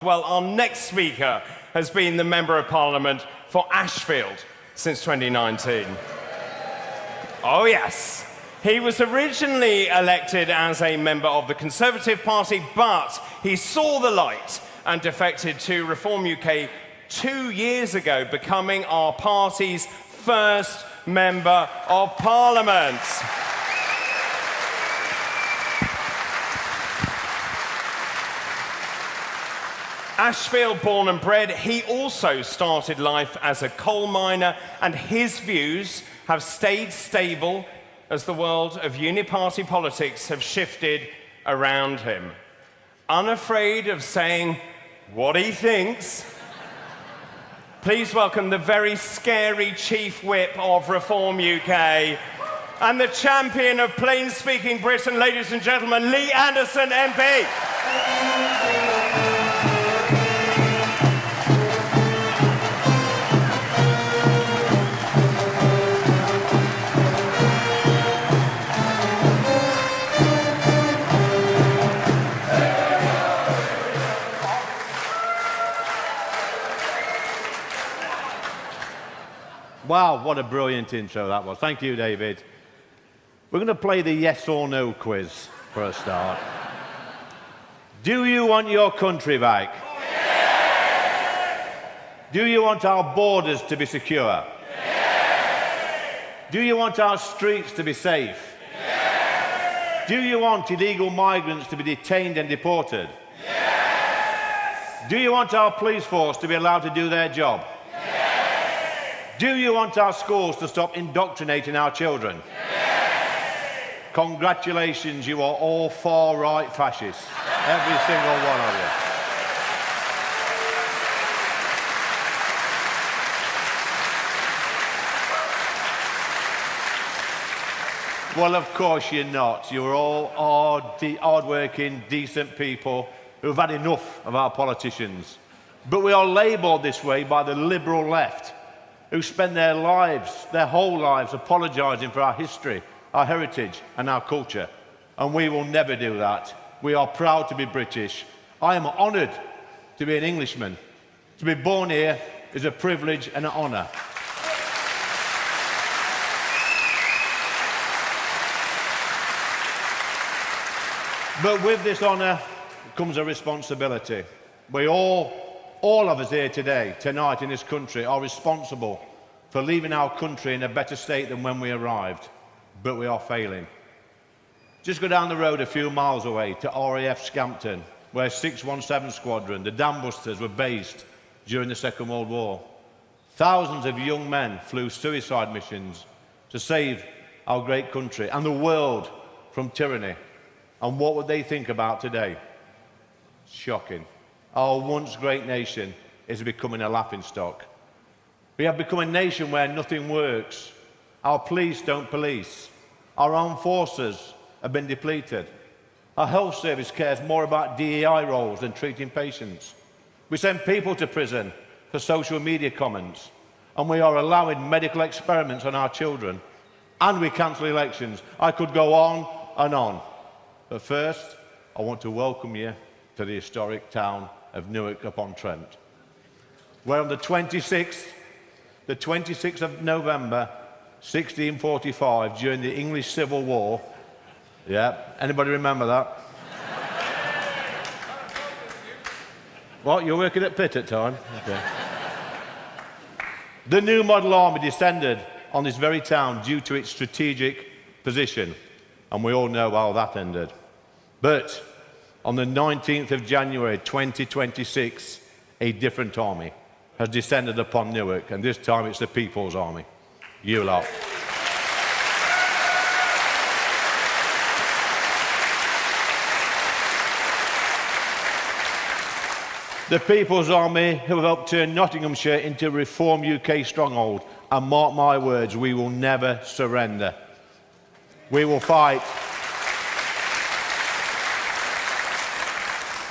Well, our next speaker has been the Member of Parliament for Ashfield since 2019. Oh yes, he was originally elected as a member of the Conservative Party, but he saw the light and defected to Reform UK 2 years ago, becoming our party's first Member of Parliament. Ashfield born and bred, he also started life as a coal miner, and his views have stayed stable as the world of uniparty politics have shifted around him. Unafraid of saying what he thinks, please welcome the very scary Chief Whip of Reform UK and the champion of plain-speaking Britain, ladies and gentlemen, Lee Anderson MP. Wow, what a brilliant intro that was. Thank you, David. We're going to play the yes or no quiz for a start. Do you want your country back? Yes! Do you want our borders to be secure? Yes! Do you want our streets to be safe? Yes! Do you want illegal migrants to be detained and deported? Yes! Do you want our police force to be allowed to do their job? Do you want our schools to stop indoctrinating our children? Yes! Congratulations, you are all far-right fascists. Every single one of you. Well, of course you're not. You're all hard-working, decent people who've had enough of our politicians. But we are labelled this way by the liberal left, who spend their lives, their whole lives, apologising for our history, our heritage and our culture. And we will never do that. We are proud to be British. I am honoured to be an Englishman. To be born here is a privilege and an honour. But with this honour comes a responsibility. We all of us here today, tonight in this country, are responsible for leaving our country in a better state than when we arrived, but we are failing. Just go down the road a few miles away to RAF Scampton, where 617 Squadron, the Dambusters, were based during the Second World War. Thousands of young men flew suicide missions to save our great country and the world from tyranny. And what would they think about today? Shocking. Our once great nation is becoming a laughingstock. We have become a nation where nothing works. Our police don't police. Our armed forces have been depleted. Our health service cares more about DEI roles than treating patients. We send people to prison for social media comments, and we are allowing medical experiments on our children, and we cancel elections. I could go on and on. But first, I want to welcome you to the historic town of Newark upon Trent, where on the 26th of November 1645, during the English Civil War, anybody remember that? What, you're working at Pitt at time? Okay. The new model army descended on this very town due to its strategic position, and we all know how that ended. But on the 19th of January 2026, a different army has descended upon Newark, and this time it's the People's Army. You lot. The People's Army who have helped turn Nottinghamshire into a Reform UK stronghold, and mark my words, we will never surrender. We will fight.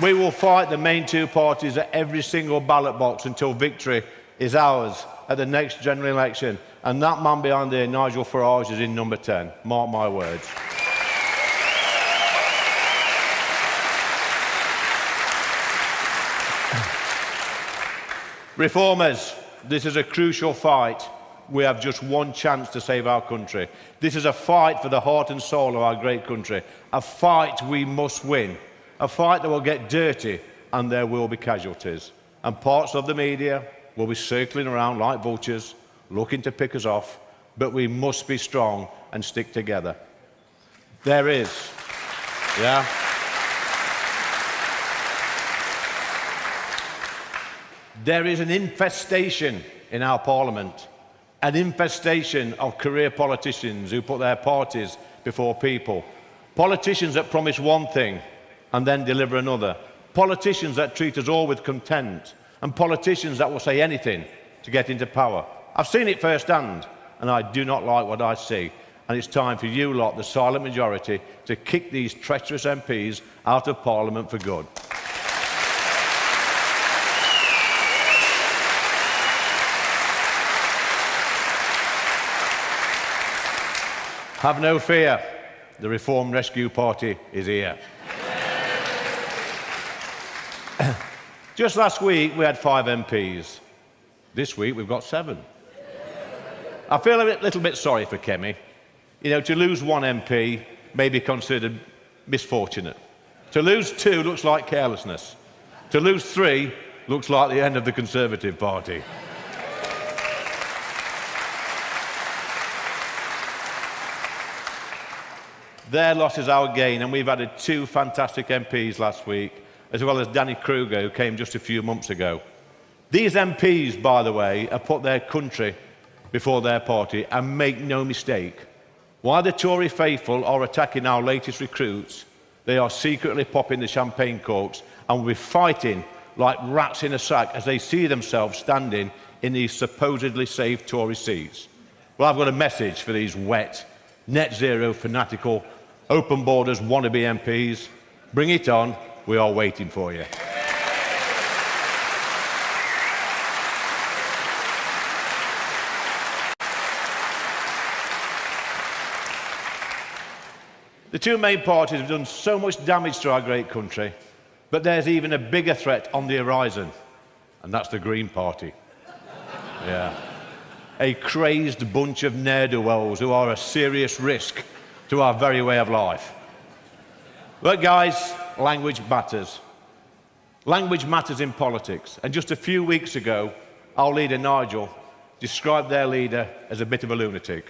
We will fight the main two parties at every single ballot box until victory is ours at the next general election. And that man behind there, Nigel Farage, is in number 10. Mark my words. Reformers, this is a crucial fight. We have just one chance to save our country. This is a fight for the heart and soul of our great country. A fight we must win. A fight that will get dirty and there will be casualties. And parts of the media will be circling around like vultures, looking to pick us off. But we must be strong and stick together. There is. Yeah? There is an infestation in our parliament. An infestation of career politicians who put their parties before people. Politicians that promise one thing and then deliver another. Politicians that treat us all with contempt. And politicians that will say anything to get into power. I've seen it firsthand, and I do not like what I see. And it's time for you lot, the silent majority, to kick these treacherous MPs out of Parliament for good. Have no fear, the Reform Rescue Party is here. Just last week we had 5 MPs. This week we've got 7. I feel a little bit sorry for Kemi. You know, to lose 1 MP may be considered misfortunate. To lose 2 looks like carelessness. To lose 3 looks like the end of the Conservative Party. Their loss is our gain, and we've added 2 fantastic MPs last week, as well as Danny Kruger, who came just a few months ago. These MPs, by the way, have put their country before their party, and make no mistake, while the Tory faithful are attacking our latest recruits, they are secretly popping the champagne corks and will be fighting like rats in a sack as they see themselves standing in these supposedly safe Tory seats. Well, I've got a message for these wet, net zero fanatical, open borders wannabe MPs. Bring it on, we are waiting for you. The 2 main parties have done so much damage to our great country, but there's even a bigger threat on the horizon, and that's the Green Party. Yeah. A crazed bunch of ne'er-do-wells who are a serious risk to our very way of life. But guys, language matters. Language matters in politics. And just a few weeks ago, our leader Nigel described their leader as a bit of a lunatic.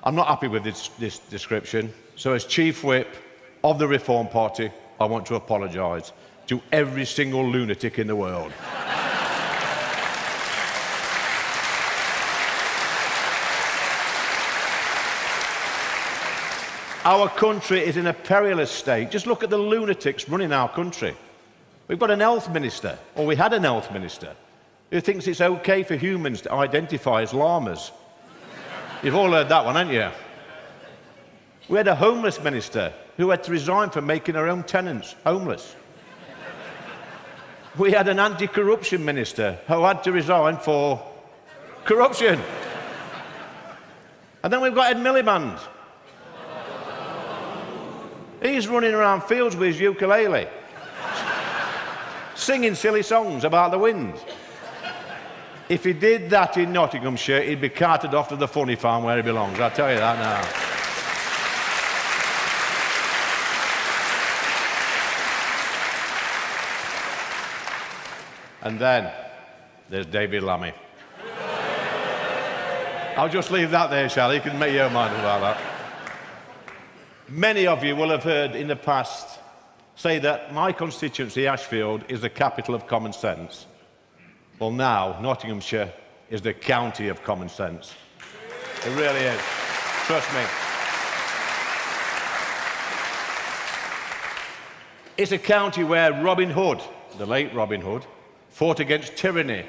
I'm not happy with this description, so as Chief Whip of the Reform Party, I want to apologise to every single lunatic in the world. Our country is in a perilous state. Just look at the lunatics running our country. We've got an health minister, or we had an health minister, who thinks it's okay for humans to identify as llamas. You've all heard that one, haven't you? We had a homeless minister who had to resign for making her own tenants homeless. We had an anti-corruption minister who had to resign for corruption. And then we've got Ed Miliband. He's running around fields with his ukulele, singing silly songs about the wind. If he did that in Nottinghamshire, he'd be carted off to the funny farm where he belongs. I'll tell you that now. And then there's David Lammy. I'll just leave that there, shall I? You can make your mind about that. Many of you will have heard in the past say that my constituency, Ashfield, is the capital of common sense. Well, now, Nottinghamshire is the county of common sense. It really is. Trust me. It's a county where Robin Hood, the late Robin Hood, fought against tyranny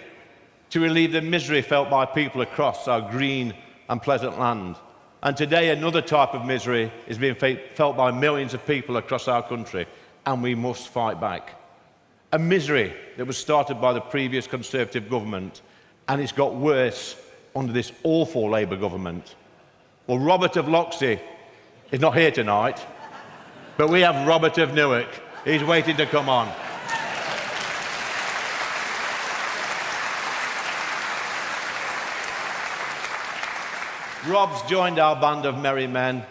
to relieve the misery felt by people across our green and pleasant land. And today, another type of misery is being felt by millions of people across our country, and we must fight back. A misery that was started by the previous Conservative government, and it's got worse under this awful Labour government. Well, Robert of Loxley is not here tonight, but we have Robert of Newark. He's waiting to come on. Rob's joined our band of merry men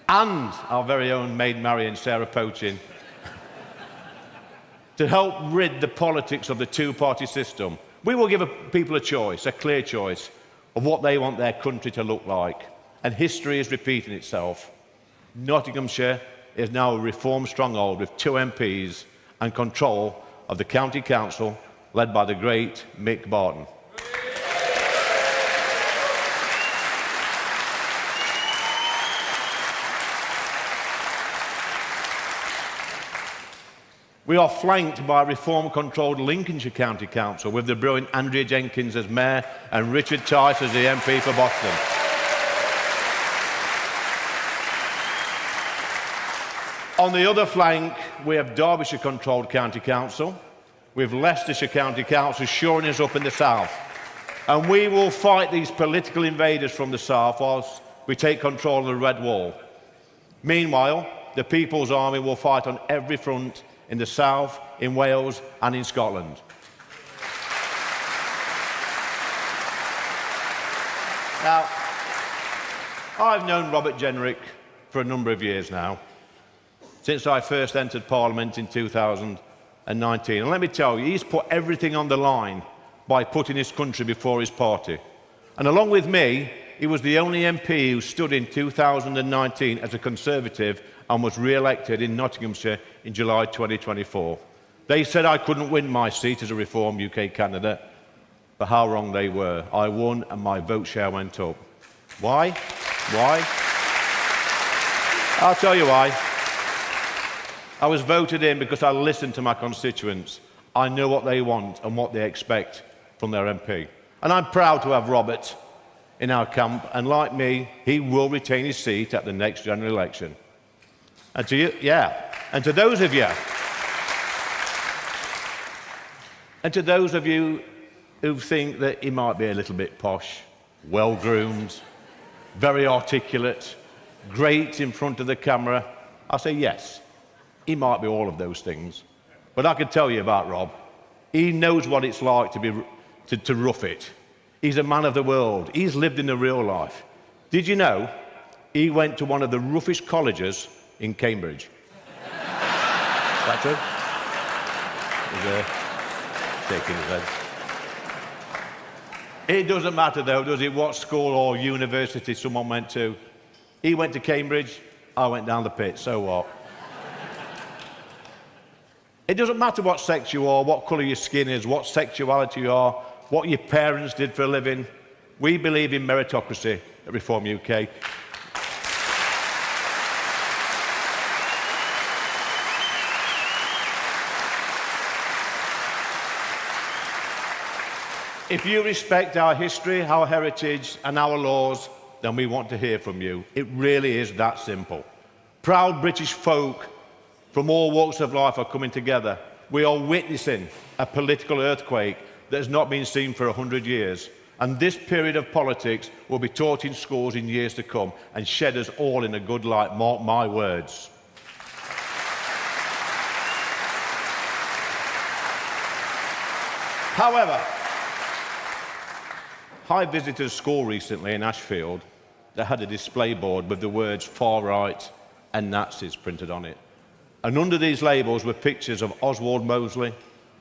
and our very own Maid Marian, Sarah Poaching, to help rid the politics of the two-party system. We will give people a choice, a clear choice, of what they want their country to look like. And history is repeating itself. Nottinghamshire is now a reform stronghold with 2 MPs and control of the county council led by the great Mick Barton. We are flanked by a reform-controlled Lincolnshire County Council with the brilliant Andrea Jenkins as Mayor and Richard Tice as the MP for Boston. On the other flank, we have Derbyshire-controlled County Council with Leicestershire County Council shoring us up in the south. And we will fight these political invaders from the south whilst we take control of the Red Wall. Meanwhile, the People's Army will fight on every front in the south, in Wales and in Scotland. Now, I've known Robert Jenrick for a number of years now, since I first entered Parliament in 2019. And let me tell you, he's put everything on the line by putting his country before his party. And along with me, he was the only MP who stood in 2019 as a Conservative and was re-elected in Nottinghamshire in July 2024. They said I couldn't win my seat as a Reform UK candidate, but how wrong they were. I won and my vote share went up. Why? Why? I'll tell you why. I was voted in because I listened to my constituents. I know what they want and what they expect from their MP. And I'm proud to have Robert in our camp, and like me, he will retain his seat at the next general election. And to you, and to those of you who think that he might be a little bit posh, well-groomed, very articulate, great in front of the camera, I say yes, he might be all of those things. But I can tell you about Rob. He knows what it's like to rough it. He's a man of the world. He's lived in the real life. Did you know he went to one of the roughest colleges in Cambridge? Is that true? He's shaking his head. It doesn't matter though, does it, what school or university someone went to? He went to Cambridge, I went down the pit, so what? It doesn't matter what sex you are, what colour your skin is, what sexuality you are, what your parents did for a living. We believe in meritocracy at Reform UK. If you respect our history, our heritage and our laws, then we want to hear from you. It really is that simple. Proud British folk from all walks of life are coming together. We are witnessing a political earthquake that has not been seen for 100 years. And this period of politics will be taught in schools in years to come and shed us all in a good light, mark my words. However, I visited a school recently in Ashfield that had a display board with the words far right and Nazis printed on it. And under these labels were pictures of Oswald Mosley,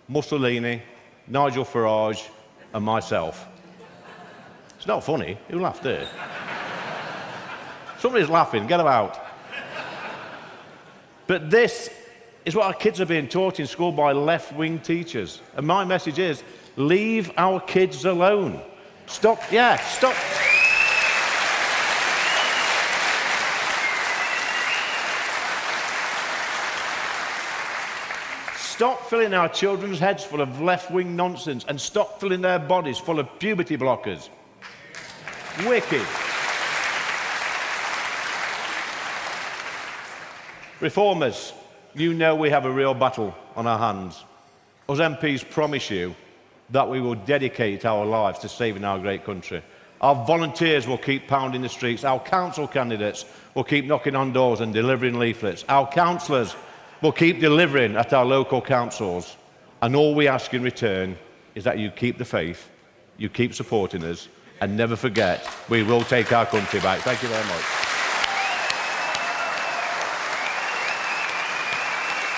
Mussolini, Nigel Farage and myself. It's not funny. Who laughed there? Somebody's laughing. Get them out. But this is what our kids are being taught in school by left-wing teachers. And my message is, leave our kids alone. Stop. Stop filling our children's heads full of left-wing nonsense and stop filling their bodies full of puberty blockers. Wicked. Reformers, you know we have a real battle on our hands. Us MPs promise you that we will dedicate our lives to saving our great country. Our volunteers will keep pounding the streets. Our council candidates will keep knocking on doors and delivering leaflets. Our councillors will keep delivering at our local councils. And all we ask in return is that you keep the faith, you keep supporting us, and never forget, we will take our country back. Thank you very much.